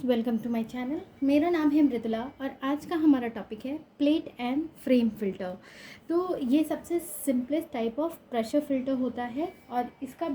Welcome to my channel. मेरा नाम है मृदुला और आज का हमारा टॉपिक है प्लेट एंड फ्रेम फ़िल्टर। तो ये सबसे simplest type of pressure filter होता है और इसका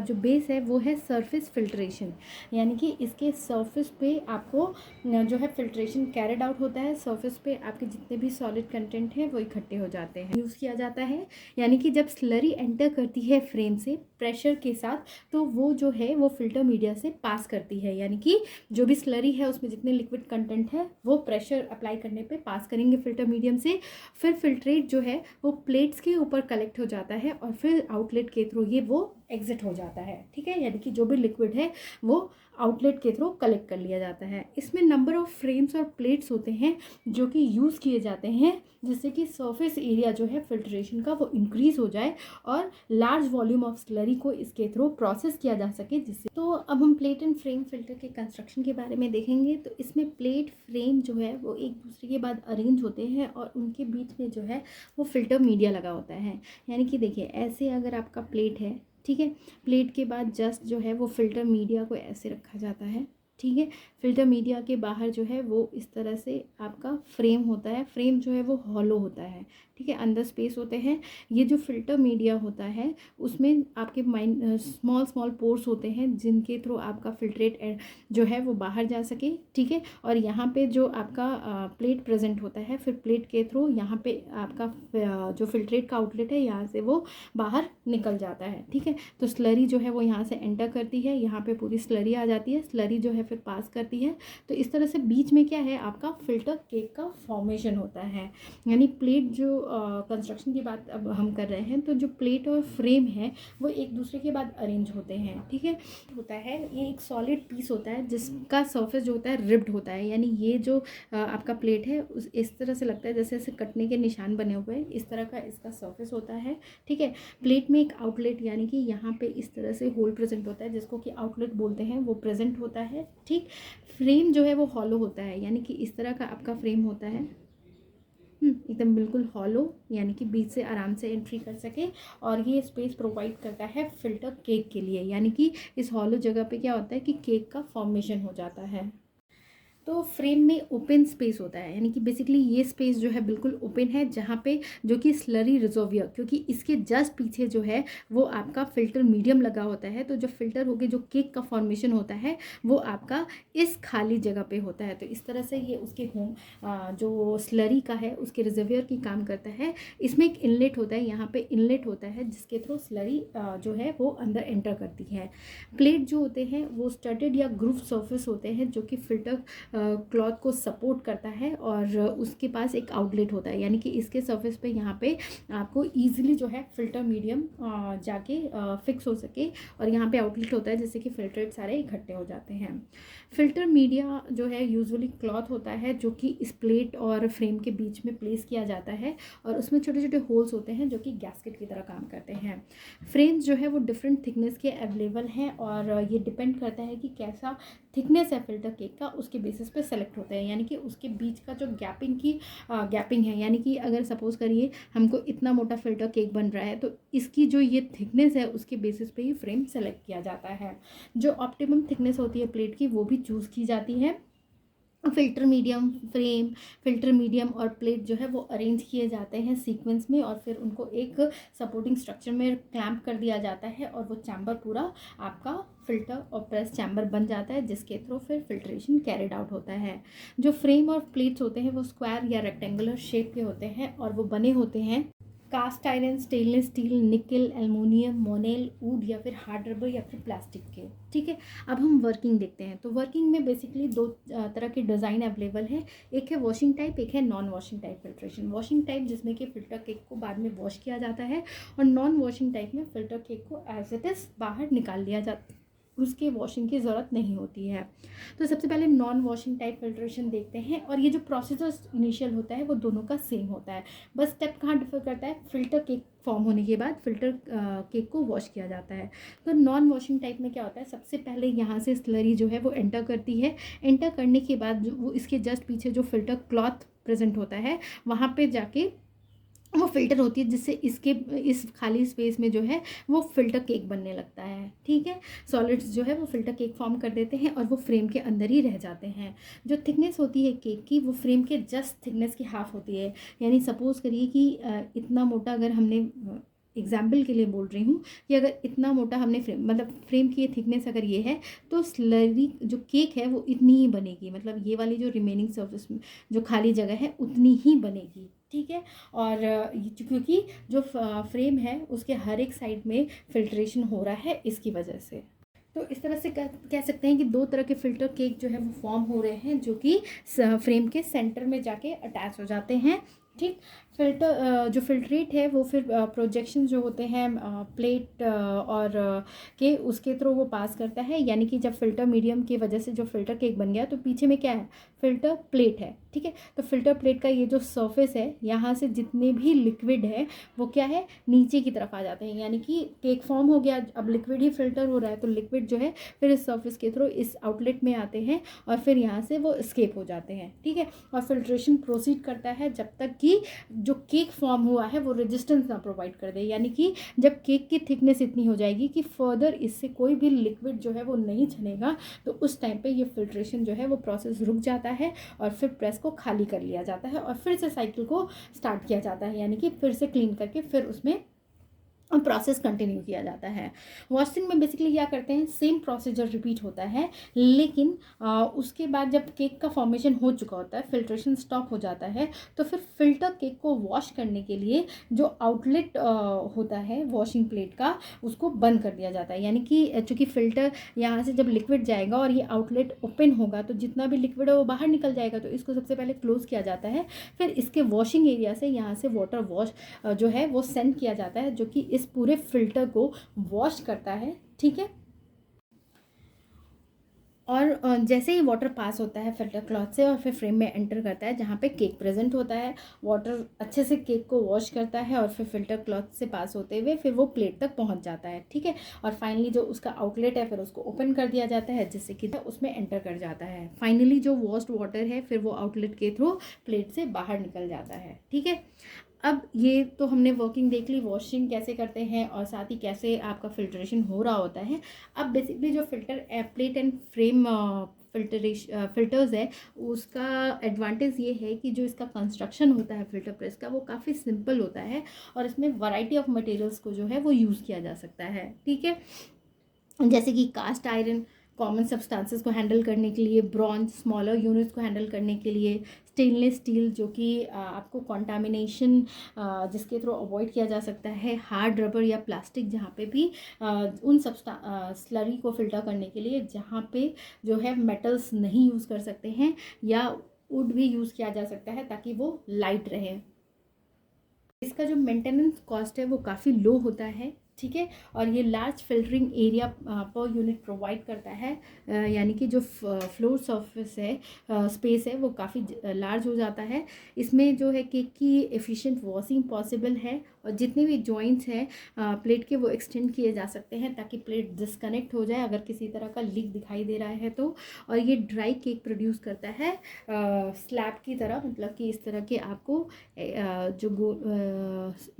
जो बेस है वो है सरफेस फ़िल्ट्रेशन, यानी कि इसके सरफेस पे आपको जो है फ़िल्ट्रेशन कैरिड आउट होता है। सरफेस पे आपके जितने भी सॉलिड कंटेंट हैं वो इकट्ठे हो जाते हैं, यूज़ किया जाता है। यानी कि जब स्लरी एंटर करती है फ्रेम से प्रेशर के साथ, तो वो जो है वो फ़िल्टर मीडिया से पास करती है, यानी कि जो भी स्लरी है उसमें जितने लिक्विड कंटेंट है वो प्रेशर अप्लाई करने पे पास करेंगे फिल्टर मीडियम से। फिर फिल्ट्रेट जो है वो प्लेट्स के ऊपर कलेक्ट हो जाता है और फिर आउटलेट के थ्रू ये वो एग्जिट हो जाता है। ठीक है, यानी कि जो भी लिक्विड है वो आउटलेट के थ्रू कलेक्ट कर लिया जाता है। इसमें नंबर ऑफ फ्रेम्स और प्लेट्स होते हैं जो कि यूज़ किए जाते हैं, जिससे कि सरफेस एरिया जो है फिल्ट्रेशन का वो इंक्रीज़ हो जाए और लार्ज वॉल्यूम ऑफ स्लरी को इसके थ्रू प्रोसेस किया जा सके। जिससे तो अब हम प्लेट एंड फ्रेम फिल्टर के कंस्ट्रक्शन के बारे में देखेंगे। तो इसमें प्लेट फ्रेम जो है वो एक दूसरे के बाद अरेंज होते हैं और उनके बीच में जो है वो फिल्टर मीडिया लगा होता है। यानी कि देखिए, ऐसे अगर आपका प्लेट है, ठीक है, प्लेट के बाद जस्ट जो है वो फिल्टर मीडिया को ऐसे रखा जाता है। ठीक है, फिल्टर मीडिया के बाहर जो है वो इस तरह से आपका फ्रेम होता है। फ्रेम जो है वो हॉलो होता है, ठीक है, अंदर स्पेस होते हैं। ये जो फिल्टर मीडिया होता है उसमें आपके स्मॉल स्मॉल पोर्स होते हैं जिनके थ्रू आपका फिल्ट्रेट जो है वो बाहर जा सके। ठीक है, और यहाँ पे जो आपका प्लेट प्रेजेंट होता है, फिर प्लेट के थ्रू यहाँ पे आपका जो फिल्ट्रेट का आउटलेट है यहाँ से वो बाहर निकल जाता है। ठीक है, तो स्लरी जो है वो यहाँ से एंटर करती है, यहाँ पे पूरी स्लरी आ जाती है, स्लरी जो है फिर पास करती है। तो इस तरह से बीच में क्या है, आपका फिल्टर केक का फॉर्मेशन होता है। यानी प्लेट जो कंस्ट्रक्शन की बात अब हम कर रहे हैं, तो जो प्लेट और फ्रेम है वो एक दूसरे के बाद अरेंज होते हैं। ठीक है, होता है ये एक सॉलिड पीस होता है जिसका सरफेस जो होता है रिब्ड होता है। यानी ये जो आपका प्लेट है उस इस तरह से लगता है जैसे ऐसे कटने के निशान बने हुए हैं, इस तरह का इसका सरफेस होता है। ठीक है, प्लेट में एक आउटलेट यानी कि यहाँ पे इस तरह से होल प्रेजेंट होता है जिसको कि आउटलेट बोलते हैं, वो प्रेजेंट होता है। ठीक, फ्रेम जो है वो हॉलो होता है, यानी कि इस तरह का आपका फ्रेम होता है, एकदम बिल्कुल हॉलो, यानी कि बीच से आराम से एंट्री कर सके। और ये स्पेस प्रोवाइड करता है फिल्टर केक के लिए। यानी कि इस हॉलो जगह पे क्या होता है कि केक का फॉर्मेशन हो जाता है। तो फ्रेम में ओपन स्पेस होता है, यानी कि बेसिकली ये स्पेस जो है बिल्कुल ओपन है, जहाँ पे जो कि स्लरी रिजर्वियर, क्योंकि इसके जस्ट पीछे जो है वो आपका फिल्टर मीडियम लगा होता है। तो जो फिल्टर होके जो केक का फॉर्मेशन होता है वो आपका इस खाली जगह पे होता है। तो इस तरह से ये उसके जो स्लरी का है उसके रिजर्वियर की काम करता है। इसमें एक इनलेट होता है, यहाँ पे इनलेट होता है जिसके थ्रू स्लरी जो है वो अंदर एंटर करती है। प्लेट जो होते हैं वो स्टडेड या ग्रूव सर्फेस होते हैं जो कि फिल्टर क्लॉथ को सपोर्ट करता है और उसके पास एक आउटलेट होता है, यानी कि इसके सरफेस पे यहाँ पे आपको ईजिली जो है फिल्टर मीडियम जाके फिक्स हो सके। और यहाँ पे आउटलेट होता है जिससे कि फिल्ट्रेट सारे इकट्ठे हो जाते हैं। फिल्टर मीडिया जो है यूजुअली क्लॉथ होता है जो कि इस प्लेट और फ्रेम के बीच में प्लेस किया जाता है और उसमें छोटे छोटे होल्स होते हैं जो कि गैस्केट की तरह काम करते हैं। फ्रेम्स जो है वो डिफरेंट थिकनेस के अवेलेबल हैं और ये डिपेंड करता है कि कैसा थिकनेस है फिल्टर केक का, उसके बेसिस पे सेलेक्ट होते हैं। यानी कि उसके बीच का जो गैपिंग है, यानी कि अगर सपोज करिए हमको इतना मोटा फिल्टर केक बन रहा है तो इसकी जो ये थिकनेस है उसके बेसिस पे ही फ्रेम सेलेक्ट किया जाता है। जो ऑप्टिमम थिकनेस होती है प्लेट की वो भी चूज़ की जाती है। फिल्टर मीडियम और प्लेट जो है वो अरेंज किए जाते हैं सीक्वेंस में और फिर उनको एक सपोर्टिंग स्ट्रक्चर में क्लैंप कर दिया जाता है और वो चैम्बर पूरा आपका फिल्टर और प्रेस चैम्बर बन जाता है जिसके थ्रू फिर फिल्ट्रेशन कैरिड आउट होता है। जो फ्रेम और प्लेट्स होते हैं वो स्क्वायर या रेक्टेंगुलर शेप के होते हैं और वो बने होते हैं कास्ट आयरन, स्टेनलेस स्टील, निकल, एल्युमिनियम, मोनेल, वुड या फिर हार्ड रबर या फिर प्लास्टिक के। ठीक है, अब हम वर्किंग देखते हैं। तो वर्किंग में बेसिकली दो तरह के डिज़ाइन अवेलेबल हैं। एक है वॉशिंग टाइप, एक है non washing type filtration. Washing type जिसमें कि फ़िल्टर केक को बाद में वॉश किया जाता है और नॉन वॉशिंग टाइप में फ़िल्टर केक को एज इट इज़ बाहर निकाल लिया जाता है, उसके वॉशिंग की ज़रूरत नहीं होती है। तो सबसे पहले नॉन वॉशिंग टाइप फिल्ट्रेशन देखते हैं और ये जो प्रोसीजर इनिशियल होता है वो दोनों का सेम होता है। बस स्टेप कहाँ डिफर करता है, फिल्टर केक फॉर्म होने के बाद फिल्टर केक को वॉश किया जाता है। तो नॉन वॉशिंग टाइप में क्या होता है, सबसे पहले यहाँ से स्लरी जो है वो एंटर करती है। एंटर करने के बाद जो वो इसके जस्ट पीछे जो फिल्टर क्लॉथ प्रेजेंट होता है वहाँ पे जाके वो फ़िल्टर होती है, जिससे इसके इस खाली स्पेस में जो है वो फ़िल्टर केक बनने लगता है। ठीक है, सॉलिड्स जो है वो फ़िल्टर केक फॉर्म कर देते हैं और वो फ्रेम के अंदर ही रह जाते हैं। जो थिकनेस होती है केक की, वो फ्रेम के जस्ट थिकनेस की हाफ़ होती है। यानी सपोज़ करिए कि इतना मोटा, अगर हमने एग्जाम्पल के लिए बोल रही हूँ कि अगर इतना मोटा हमने फ्रेम, मतलब फ्रेम की ये थिकनेस अगर ये है, तो स्लरी जो केक है वो इतनी ही बनेगी, मतलब ये वाली जो रिमेनिंग सर्फेस जो खाली जगह है उतनी ही बनेगी। ठीक है, और क्योंकि जो फ्रेम है उसके हर एक साइड में फिल्ट्रेशन हो रहा है इसकी वजह से। तो इस तरह से कह सकते हैं कि दो तरह के फ़िल्टर केक जो है वो फॉर्म हो रहे हैं, जो कि फ्रेम के सेंटर में जाके अटैच हो जाते हैं। ठीक, फिल्टर जो फिल्ट्रेट है वो फिर प्रोजेक्शन जो होते हैं प्लेट और के उसके थ्रू वो पास करता है। यानी कि जब फ़िल्टर मीडियम की वजह से जो फ़िल्टर केक बन गया, तो पीछे में क्या है, फ़िल्टर प्लेट है। ठीक है, तो फ़िल्टर प्लेट का ये जो सरफेस है, यहाँ से जितने भी लिक्विड है वो क्या है, नीचे की तरफ आ जाते हैं। यानी कि केक फॉर्म हो गया, अब लिक्विड ही फ़िल्टर हो रहा है, तो लिक्विड जो है फिर इस सरफेस के थ्रू इस आउटलेट में आते हैं और फिर यहाँ से वो एस्केप हो जाते हैं। ठीक है, और फिल्ट्रेशन प्रोसीड करता है जब तक कि जो केक फॉर्म हुआ है वो रेजिस्टेंस ना प्रोवाइड कर दे। यानी कि जब केक की थिकनेस इतनी हो जाएगी कि फर्दर इससे कोई भी लिक्विड जो है वो नहीं छनेगा, तो उस टाइम पे ये फिल्ट्रेशन जो है वो प्रोसेस रुक जाता है और फिर प्रेस को खाली कर लिया जाता है और फिर से साइकिल को स्टार्ट किया जाता है। यानी कि फिर से क्लीन करके फिर उसमें प्रोसेस कंटिन्यू किया जाता है। वॉशिंग में बेसिकली क्या करते हैं, सेम प्रोसीजर रिपीट होता है, लेकिन उसके बाद जब केक का फॉर्मेशन हो चुका होता है, फिल्ट्रेशन स्टॉप हो जाता है, तो फिर फिल्टर केक को वॉश करने के लिए जो आउटलेट होता है वॉशिंग प्लेट का, उसको बंद कर दिया जाता है। यानी कि चूँकि फ़िल्टर यहाँ से जब लिक्विड जाएगा और ये आउटलेट ओपन होगा, तो जितना भी लिक्विड है वो बाहर निकल जाएगा, तो इसको सबसे पहले क्लोज़ किया जाता है। फिर इसके वॉशिंग एरिया से यहाँ से वाटर वॉश जो है वो सेंड किया जाता है, जो कि इस पूरे फिल्टर को वॉश करता है। ठीक है, और जैसे ही वाटर पास होता है फिल्टर क्लॉथ से और फिर फ्रेम में एंटर करता है जहाँ पे केक प्रेजेंट होता है, वाटर अच्छे से केक को वॉश करता है और फिर फिल्टर क्लॉथ से पास होते हुए फिर वो प्लेट तक पहुँच जाता है। ठीक है, और फाइनली जो उसका आउटलेट है फिर उसको ओपन कर दिया जाता है, जिससे कि उसमें एंटर कर जाता है। फाइनली जो वॉश्ड वाटर है फिर वो आउटलेट के थ्रू प्लेट से बाहर निकल जाता है। ठीक है, अब ये तो हमने वर्किंग देख ली, वॉशिंग कैसे करते हैं और साथ ही कैसे आपका फिल्ट्रेशन हो रहा होता है। अब बेसिकली जो filter plate and frame filters है, उसका एडवांटेज ये है कि जो इसका कंस्ट्रक्शन होता है फिल्टर प्रेस का, वो काफ़ी सिंपल होता है और इसमें वैरायटी ऑफ मटेरियल्स को जो है वो यूज़ किया जा सकता है। ठीक है, जैसे कि कास्ट आयरन कॉमन सब्सटेंसेस को हैंडल करने के लिए, ब्रॉन्ज स्मॉलर यूनिट्स को हैंडल करने के लिए, स्टेनलेस स्टील जो कि आपको कॉन्टामिनेशन जिसके थ्रू अवॉइड किया जा सकता है, हार्ड रबर या प्लास्टिक जहाँ पे भी उन स्लरी को फिल्टर करने के लिए जहाँ पे जो है मेटल्स नहीं यूज़ कर सकते हैं, या वुड भी यूज़ किया जा सकता है ताकि वो लाइट रहे। इसका जो मेंटेनेंस कॉस्ट है वो काफ़ी लो होता है। ठीक है, और ये large filtering area per unit provide करता है। यानी कि जो फ्लोर सरफेस है, स्पेस है, वो काफ़ी लार्ज हो जाता है। इसमें जो है केक की एफिशिएंट वॉशिंग पॉसिबल है और जितने भी जॉइंट्स हैं प्लेट के वो एक्सटेंड किए जा सकते हैं ताकि प्लेट डिस्कनेक्ट हो जाए अगर किसी तरह का लीक दिखाई दे रहा है तो। और ये ड्राई केक प्रोड्यूस करता है स्लैब की तरह, मतलब कि इस तरह के आपको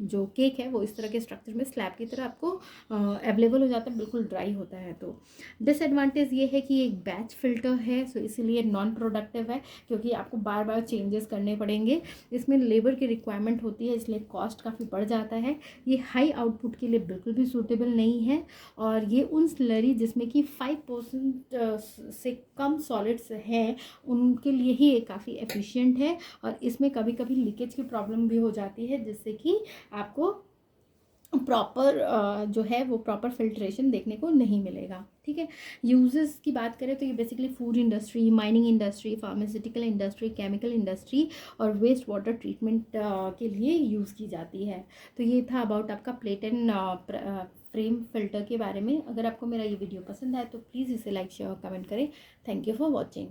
जो केक है वो इस तरह के स्ट्रक्चर में स्लैब की तरह आपको अवेलेबल हो जाता है, बिल्कुल ड्राई होता है। तो डिसएडवांटेज ये है कि एक बैच फिल्टर है, सो इसीलिए नॉन प्रोडक्टिव है क्योंकि आपको बार बार चेंजेस करने पड़ेंगे। इसमें लेबर की रिक्वायरमेंट होती है, इसलिए कॉस्ट काफ़ी बढ़ जाता है। ये हाई आउटपुट के लिए बिल्कुल भी सूटेबल नहीं है और ये उन स्लरी जिसमें कि 5% से कम सॉलिड्स हैं उनके लिए ही ये काफ़ी एफिशिएंट है। और इसमें कभी कभी लीकेज की प्रॉब्लम भी हो जाती है जिससे कि आपको प्रॉपर जो है वो प्रॉपर फिल्ट्रेशन देखने को नहीं मिलेगा। ठीक है, यूजेस की बात करें तो ये basically food industry, mining industry, pharmaceutical industry, chemical industry और वेस्ट वाटर ट्रीटमेंट के लिए यूज़ की जाती है। तो ये था अबाउट आपका प्लेट एंड फ्रेम फिल्टर के बारे में। अगर आपको मेरा ये वीडियो पसंद आए तो प्लीज़ इसे लाइक शेयर और कमेंट करें। Thank you for watching.